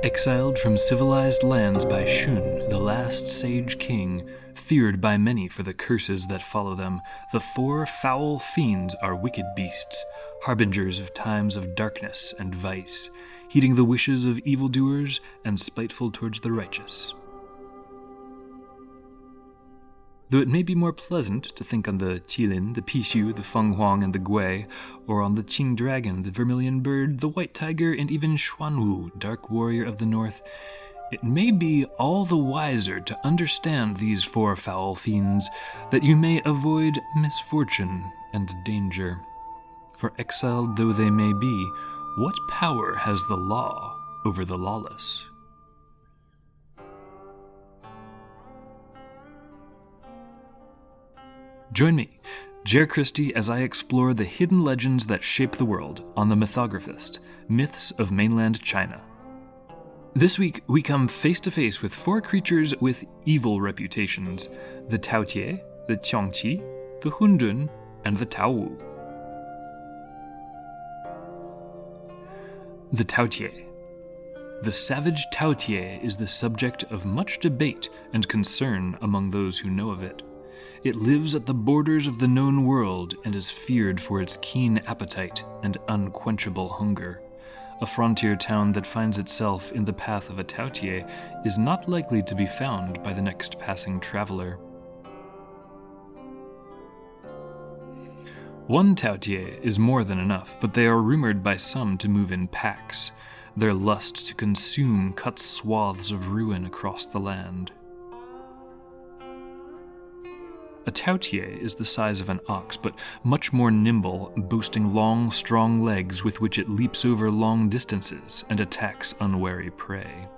Exiled from civilized lands by Shun, the last sage king, feared by many for the curses that follow them, the Four Foul Fiends are wicked beasts, harbingers of times of darkness and vice, heeding the wishes of evildoers and spiteful towards the righteous. Though it may be more pleasant to think on the Qilin, the Pishu, the Fenghuang, and the Gui, or on the Qing Dragon, the Vermilion Bird, the White Tiger, and even Xuanwu, Dark Warrior of the North, it may be all the wiser to understand these four foul fiends, that you may avoid misfortune and danger. For exiled though they may be, what power has the law over the lawless? Join me, Jaer Christie, as I explore the hidden legends that shape the world on the Mythographist, Myths of Mainland China. This week, we come face to face with four creatures with evil reputations: the taotie, the qiongqi, the hundun, and the taowu. The taotie. The savage taotie is the subject of much debate and concern among those who know of it. It lives at the borders of the known world and is feared for its keen appetite and unquenchable hunger. A frontier town that finds itself in the path of a taotie is not likely to be found by the next passing traveler. One taotie is more than enough, but they are rumored by some to move in packs. Their lust to consume cuts swaths of ruin across the land. A taotie is the size of an ox, but much more nimble, boasting long, strong legs with which it leaps over long distances and attacks unwary prey.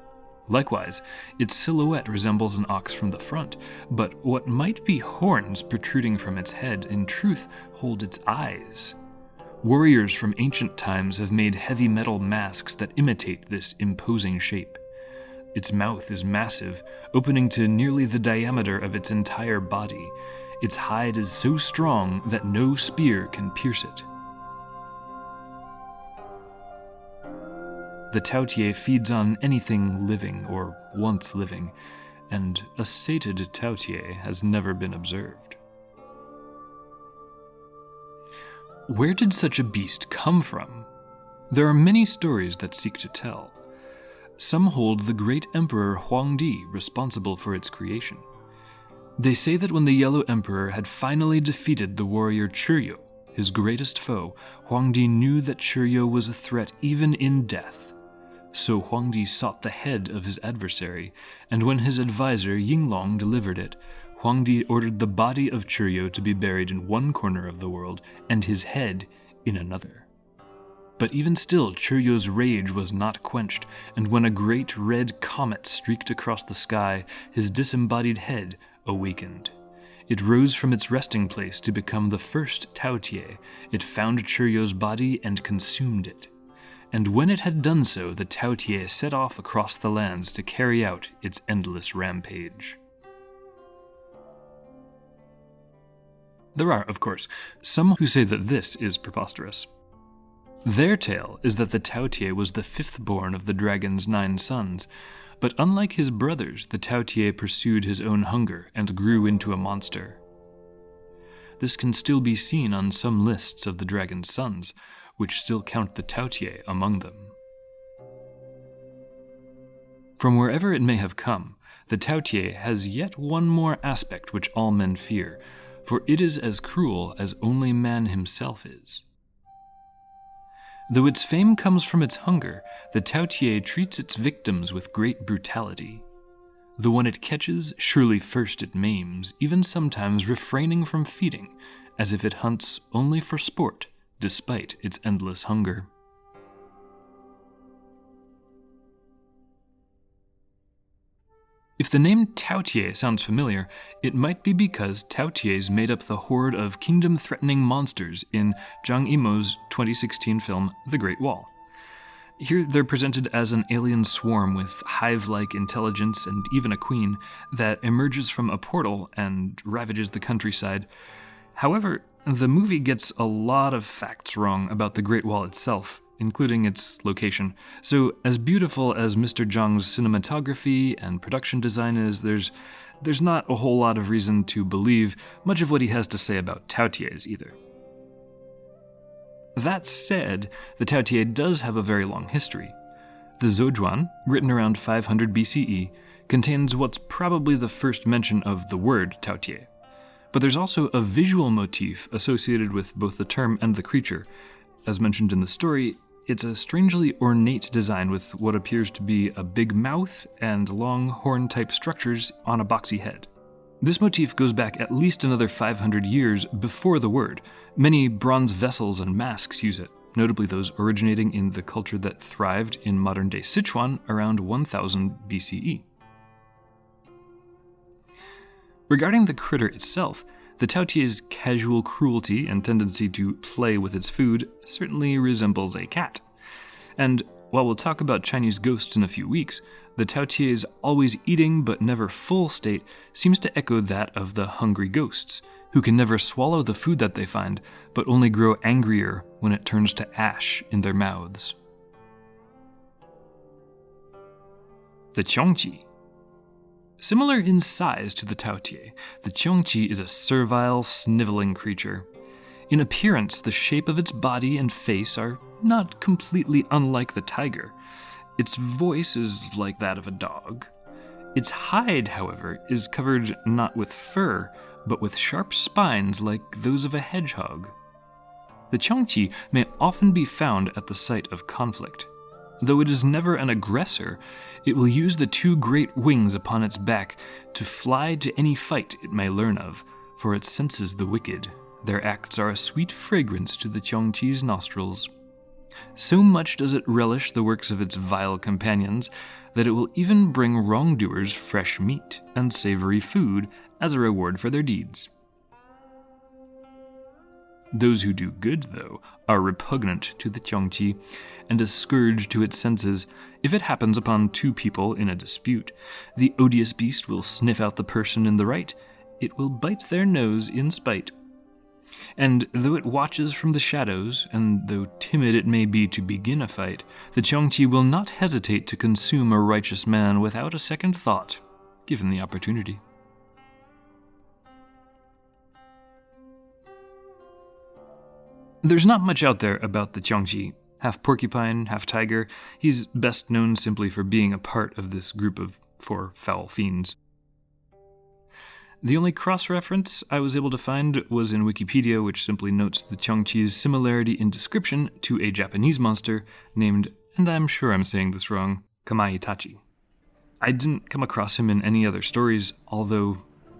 Likewise, its silhouette resembles an ox from the front, but what might be horns protruding from its head in truth hold its eyes. Warriors from ancient times have made heavy metal masks that imitate this imposing shape. Its mouth is massive, opening to nearly the diameter of its entire body. Its hide is so strong that no spear can pierce it. The taotie feeds on anything living or once living, and a sated taotie has never been observed. Where did such a beast come from? There are many stories that seek to tell. Some hold the great emperor Huangdi responsible for its creation. They say that when the Yellow Emperor had finally defeated the warrior Churyo, his greatest foe, Huangdi knew that Churyo was a threat even in death. So Huangdi sought the head of his adversary, and when his advisor Yinglong delivered it, Huangdi ordered the body of Churyo to be buried in one corner of the world and his head in another. But even still, Churyo's rage was not quenched, and when a great red comet streaked across the sky, his disembodied head awakened. It rose from its resting place to become the first taotie. It found Churyo's body and consumed it. And when it had done so, the taotie set off across the lands to carry out its endless rampage. There are, of course, some who say that this is preposterous. Their tale is that the taotie was the fifth born of the dragon's 9 sons, but unlike his brothers, the taotie pursued his own hunger and grew into a monster. This can still be seen on some lists of the dragon's sons, which still count the taotie among them. From wherever it may have come, the taotie has yet one more aspect which all men fear, for it is as cruel as only man himself is. Though its fame comes from its hunger, the taotie treats its victims with great brutality. The one it catches, surely first it maims, even sometimes refraining from feeding, as if it hunts only for sport, despite its endless hunger. If the name taotie sounds familiar, it might be because taoties made up the horde of kingdom-threatening monsters in Zhang Yimou's 2016 film The Great Wall. Here they're presented as an alien swarm with hive-like intelligence and even a queen that emerges from a portal and ravages the countryside. However, the movie gets a lot of facts wrong about the Great Wall itself, including its location. So as beautiful as Mr. Zhang's cinematography and production design is, there's not a whole lot of reason to believe much of what he has to say about taoties either. That said, the taotie does have a very long history. The Zhuojuan, written around 500 BCE, contains what's probably the first mention of the word taotie. But there's also a visual motif associated with both the term and the creature. As mentioned in the story, it's a strangely ornate design with what appears to be a big mouth and long horn-type structures on a boxy head. This motif goes back at least another 500 years before the word. Many bronze vessels and masks use it, notably those originating in the culture that thrived in modern-day Sichuan around 1000 BCE. Regarding the critter itself, the taotie's casual cruelty and tendency to play with its food certainly resembles a cat. And while we'll talk about Chinese ghosts in a few weeks, the taotie's always eating but never full state seems to echo that of the hungry ghosts, who can never swallow the food that they find, but only grow angrier when it turns to ash in their mouths. The qiongqi. Similar in size to the taotie, the qiongqi is a servile, sniveling creature. In appearance, the shape of its body and face are not completely unlike the tiger. Its voice is like that of a dog. Its hide, however, is covered not with fur, but with sharp spines like those of a hedgehog. The qiongqi may often be found at the site of conflict. Though it is never an aggressor, it will use the two great wings upon its back to fly to any fight it may learn of, for it senses the wicked. Their acts are a sweet fragrance to the qiongqi's nostrils. So much does it relish the works of its vile companions that it will even bring wrongdoers fresh meat and savory food as a reward for their deeds. Those who do good, though, are repugnant to the qiongqi and a scourge to its senses. If it happens upon two people in a dispute, the odious beast will sniff out the person in the right. It will bite their nose in spite. And though it watches from the shadows, and though timid it may be to begin a fight, the qiongqi will not hesitate to consume a righteous man without a second thought, given the opportunity. There's not much out there about the qiongqi. Half porcupine, half tiger, he's best known simply for being a part of this group of Four Foul Fiends. The only cross-reference I was able to find was in Wikipedia, which simply notes the qiongqi's similarity in description to a Japanese monster named, and I'm sure I'm saying this wrong, Kamaitachi. I didn't come across him in any other stories, although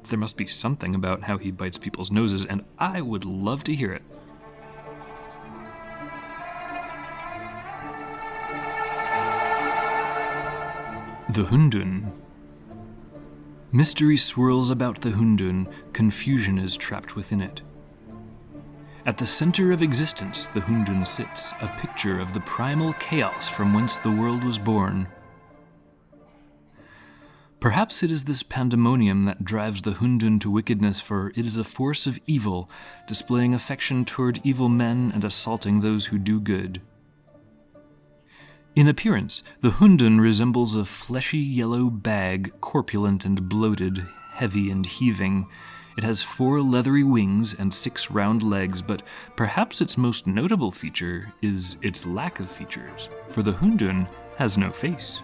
there must be something about how he bites people's noses, and I would love to hear it. The hundun. Mystery swirls about the hundun, confusion is trapped within it. At the center of existence, the hundun sits, a picture of the primal chaos from whence the world was born. Perhaps it is this pandemonium that drives the hundun to wickedness, for it is a force of evil, displaying affection toward evil men and assaulting those who do good. In appearance, the hundun resembles a fleshy yellow bag, corpulent and bloated, heavy and heaving. It has 4 leathery wings and 6 round legs, but perhaps its most notable feature is its lack of features, for the hundun has no face.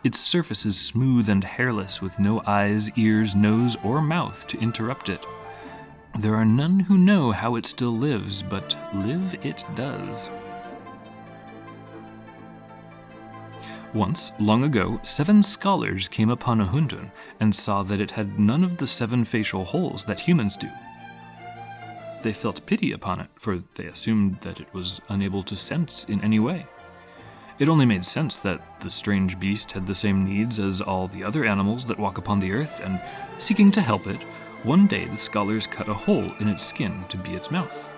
Its surface is smooth and hairless, with no eyes, ears, nose, or mouth to interrupt it. There are none who know how it still lives, but live it does. Once, long ago, 7 scholars came upon a hundun and saw that it had none of the 7 facial holes that humans do. They felt pity upon it, for they assumed that it was unable to sense in any way. It only made sense that the strange beast had the same needs as all the other animals that walk upon the earth, and seeking to help it, one day the scholars cut a hole in its skin to be its mouth.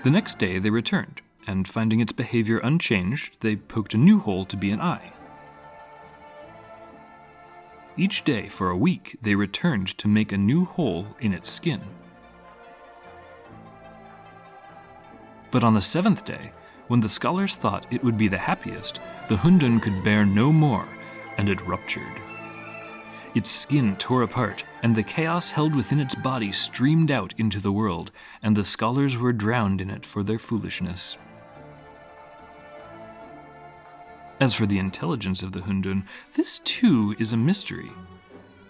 The next day they returned, and finding its behavior unchanged, they poked a new hole to be an eye. Each day for a week, they returned to make a new hole in its skin. But on the seventh day, when the scholars thought it would be the happiest, the hundun could bear no more, and it ruptured. Its skin tore apart, and the chaos held within its body streamed out into the world, and the scholars were drowned in it for their foolishness. As for the intelligence of the hundun, this too is a mystery.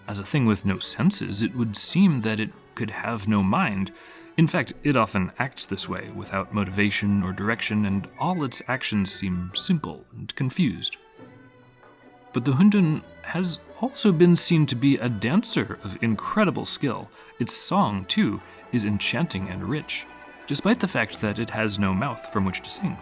As a thing with no senses, it would seem that it could have no mind. In fact, it often acts this way, without motivation or direction, and all its actions seem simple and confused. But the hundun has also been seen to be a dancer of incredible skill. Its song, too, is enchanting and rich, despite the fact that it has no mouth from which to sing.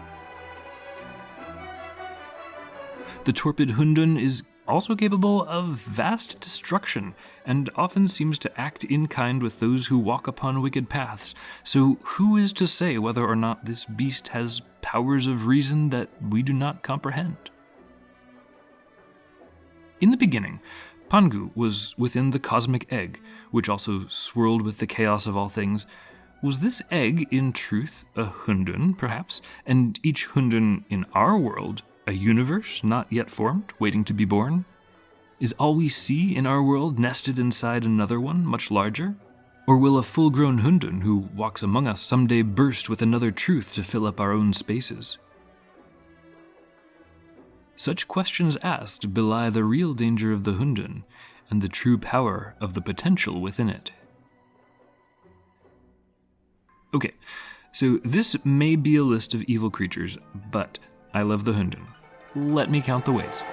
The torpid hundun is also capable of vast destruction, and often seems to act in kind with those who walk upon wicked paths. So who is to say whether or not this beast has powers of reason that we do not comprehend? In the beginning, Pangu was within the cosmic egg, which also swirled with the chaos of all things. Was this egg, in truth, a hundun, perhaps, and each hundun in our world a universe not yet formed, waiting to be born? Is all we see in our world nested inside another one, much larger? Or will a full-grown hundun who walks among us someday burst with another truth to fill up our own spaces? Such questions asked belie the real danger of the hundun and the true power of the potential within it. Okay, so this may be a list of evil creatures, but I love the hundun. Let me count the ways.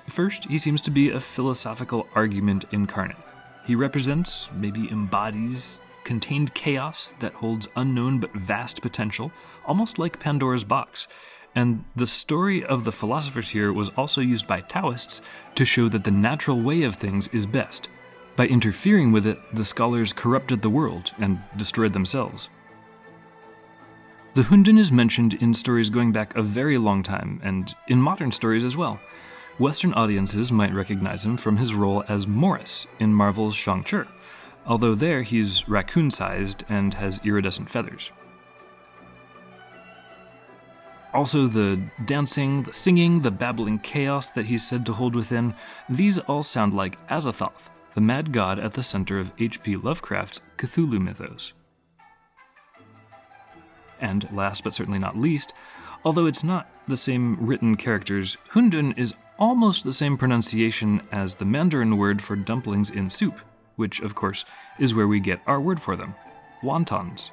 First, he seems to be a philosophical argument incarnate. He represents, maybe embodies, contained chaos that holds unknown but vast potential, almost like Pandora's box. And the story of the philosophers here was also used by Taoists to show that the natural way of things is best. By interfering with it, the scholars corrupted the world and destroyed themselves. The hundun is mentioned in stories going back a very long time, and in modern stories as well. Western audiences might recognize him from his role as Morris in Marvel's Shang-Chi, although there he's raccoon-sized and has iridescent feathers. Also, the dancing, the singing, the babbling chaos that he's said to hold within, these all sound like Azathoth, the mad god at the center of H.P. Lovecraft's Cthulhu mythos. And last but certainly not least, although it's not the same written characters, hundun is almost the same pronunciation as the Mandarin word for dumplings in soup, which, of course, is where we get our word for them, wontons.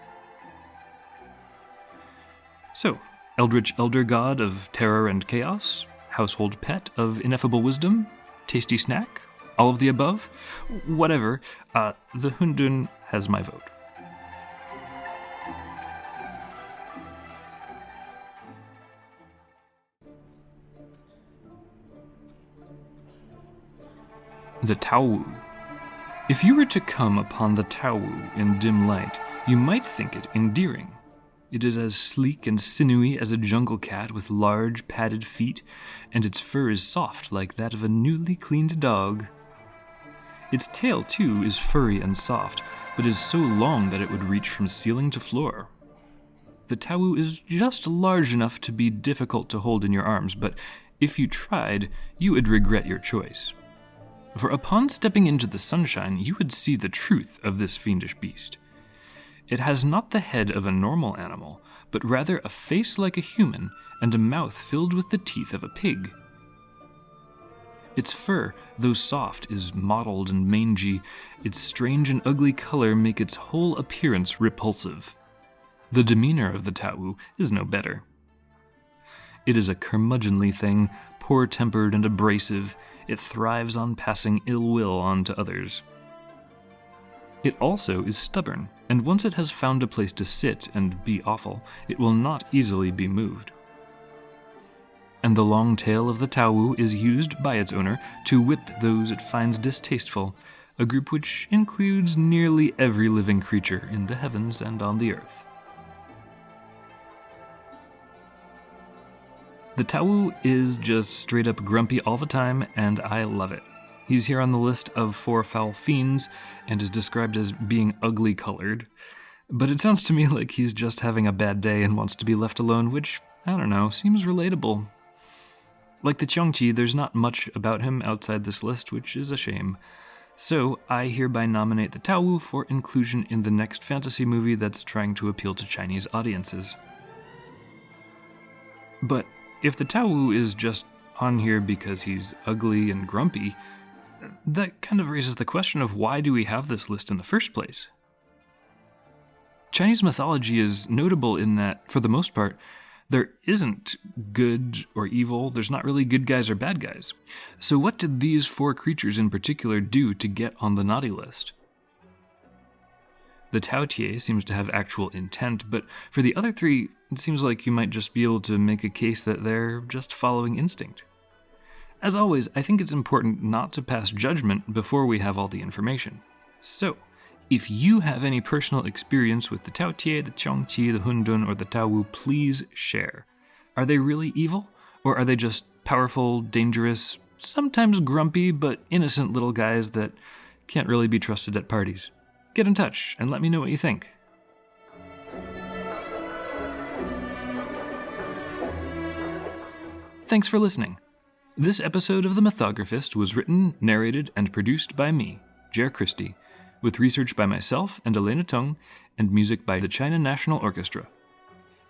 So, eldritch elder god of terror and chaos, household pet of ineffable wisdom, tasty snack, all of the above, whatever, the hundun has my vote. The taowu. If you were to come upon the taowu in dim light, you might think it endearing. It is as sleek and sinewy as a jungle cat with large, padded feet, and its fur is soft like that of a newly cleaned dog. Its tail, too, is furry and soft, but is so long that it would reach from ceiling to floor. The taowu is just large enough to be difficult to hold in your arms, but if you tried, you would regret your choice. For upon stepping into the sunshine, you would see the truth of this fiendish beast. It has not the head of a normal animal, but rather a face like a human and a mouth filled with the teeth of a pig. Its fur, though soft, is mottled and mangy. Its strange and ugly color make its whole appearance repulsive. The demeanor of the taowu is no better. It is a curmudgeonly thing, poor-tempered and abrasive. It thrives on passing ill will on to others. It also is stubborn, and once it has found a place to sit and be awful, it will not easily be moved. And the long tail of the taowu is used by its owner to whip those it finds distasteful, a group which includes nearly every living creature in the heavens and on the earth. The taowu is just straight up grumpy all the time, and I love it. He's here on the list of Four Foul Fiends, and is described as being ugly colored. But it sounds to me like he's just having a bad day and wants to be left alone, which, I don't know, seems relatable. Like the qiongqi, there's not much about him outside this list, which is a shame. So, I hereby nominate the taowu for inclusion in the next fantasy movie that's trying to appeal to Chinese audiences. But if the taowu is just on here because he's ugly and grumpy, that kind of raises the question of why do we have this list in the first place? Chinese mythology is notable in that, for the most part, there isn't good or evil. There's not really good guys or bad guys. So what did these 4 creatures in particular do to get on the naughty list? The taotie seems to have actual intent, but for the other 3, it seems like you might just be able to make a case that they're just following instinct. As always, I think it's important not to pass judgment before we have all the information. So, if you have any personal experience with the taotie, the qiongqi, the hundun, or the taowu, please share. Are they really evil? Or are they just powerful, dangerous, sometimes grumpy, but innocent little guys that can't really be trusted at parties? Get in touch and let me know what you think. Thanks for listening. This episode of The Mythographist was written, narrated, and produced by me, Jaer Christie, with research by myself and Elena Tung, and music by the China National Orchestra.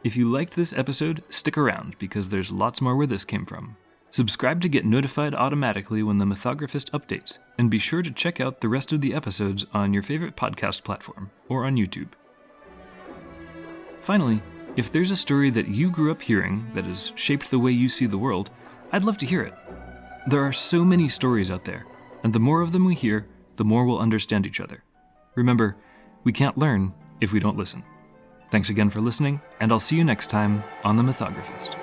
If you liked this episode, stick around, because there's lots more where this came from. Subscribe to get notified automatically when the Mythographist updates, and be sure to check out the rest of the episodes on your favorite podcast platform, or on YouTube. Finally, if there's a story that you grew up hearing that has shaped the way you see the world, I'd love to hear it. There are so many stories out there, and the more of them we hear, the more we'll understand each other. Remember, we can't learn if we don't listen. Thanks again for listening, and I'll see you next time on The Mythographist.